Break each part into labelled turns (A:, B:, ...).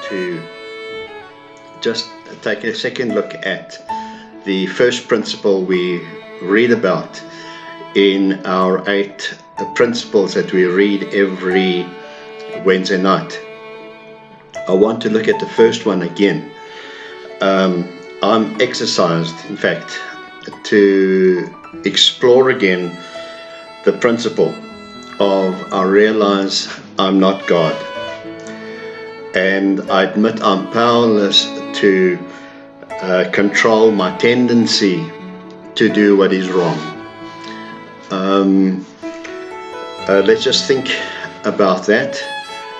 A: to just take a second look at the first principle we read about in our 8 principles that we read every Wednesday night. I want to look at the first one again. I'm exercised, in fact, to explore again the principle of I realize I'm not God, and I admit I'm powerless to control my tendency to do what is wrong. Let's just think about that.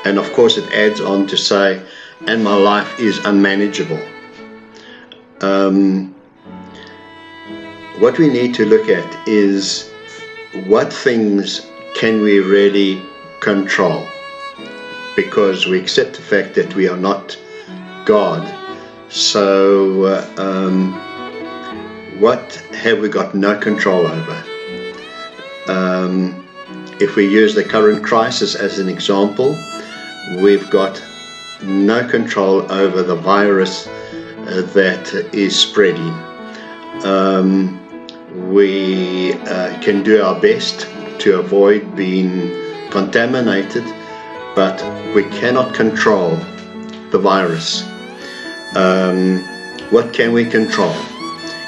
A: And of course it adds on to say, and my life is unmanageable. What we need to look at is what things can we really control, because we accept the fact that we are not God. So what have we got no control over? If we use the current crisis as an example, we've got no control over the virus that is spreading. We can do our best to avoid being contaminated, but we cannot control the virus. What can we control?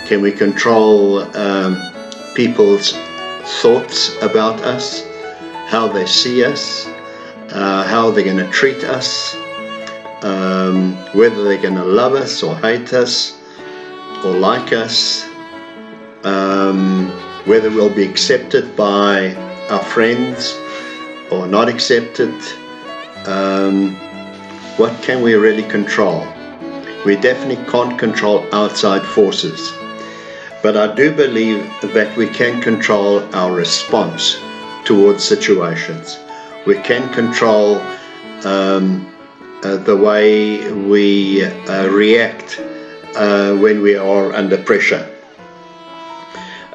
A: Can we control people's thoughts about us, how they see us, how they're going to treat us, whether they're going to love us or hate us or like us, whether we'll be accepted by our friends or not accepted? What can we really control? We definitely can't control outside forces, but I do believe that we can control our response towards situations. We can control the way we react when we are under pressure.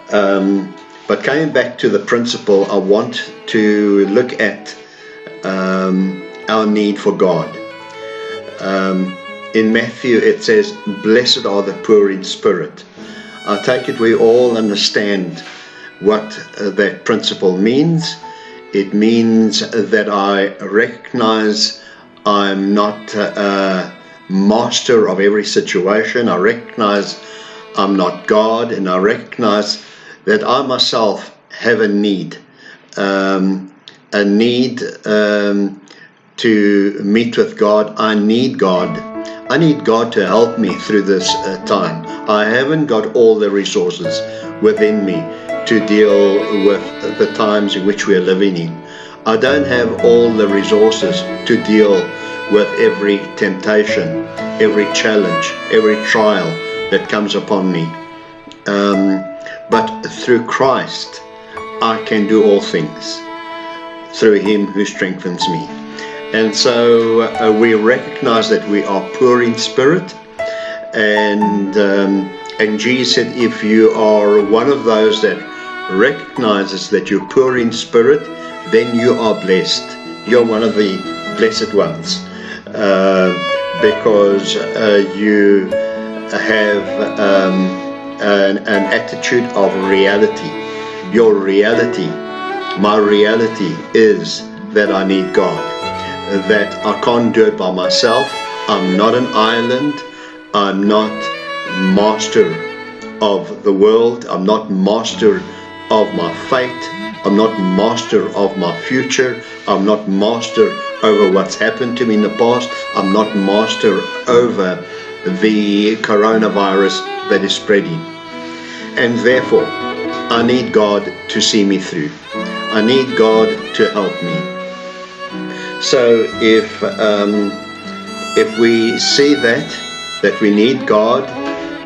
A: But coming back to the principle, I want to look at our need for God. In Matthew it says, "Blessed are the poor in spirit." I take it we all understand what that principle means. It means that I recognize I'm not a master of every situation. I recognize I'm not God, and I recognize that I myself have a need to meet with God. I need God. I need God to help me through this time. I haven't got all the resources within me to deal with the times in which we are living in. I don't have all the resources to deal with every temptation, every challenge, every trial that comes upon me. But through Christ, I can do all things through Him who strengthens me. And so we recognize that we are poor in spirit, and Jesus said, if you are one of those that recognizes that you're poor in spirit, then you are blessed. You're one of the blessed ones, because you have an attitude of reality. Your reality, my reality, is that I need God, that I can't do it by myself. I'm not an island. I'm not master of the world. I'm not master of my fate. I'm not master of my future. I'm not master over what's happened to me in the past. I'm not master over the coronavirus that is spreading. And therefore, I need God to see me through. I need God to help me. So if we see that we need God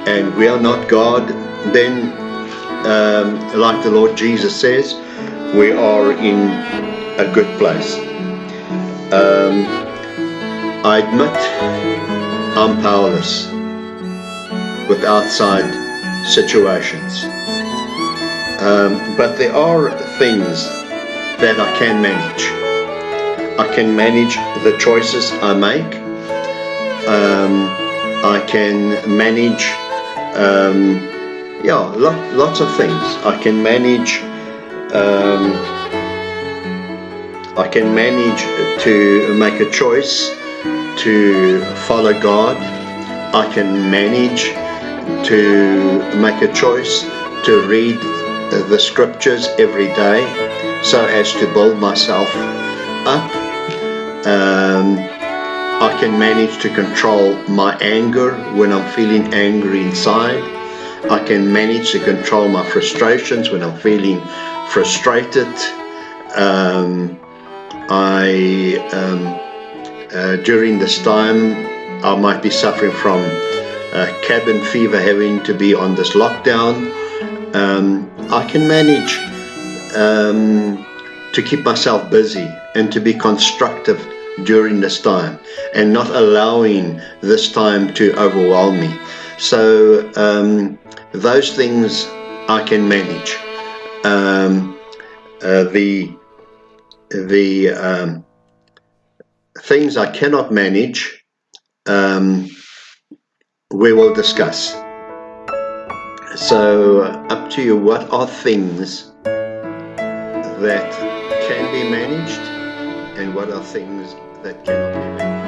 A: and we are not God, then like the Lord Jesus says, we are in a good place. I admit I'm powerless with outside situations, but there are things that I can manage. I can manage the choices I make. I can manage, lots of things. I can manage to make a choice to follow God. I can manage to make a choice to read the scriptures every day so as to build myself up. I can manage to control my anger when I'm feeling angry inside. I can manage to control my frustrations when I'm feeling frustrated. During this time, I might be suffering from cabin fever, having to be on this lockdown. I can manage to keep myself busy and to be constructive during this time and not allowing this time to overwhelm me. So those things I can manage. The things I cannot manage, we will discuss. So up to you. What are things that can be managed and what are things that cannot be managed?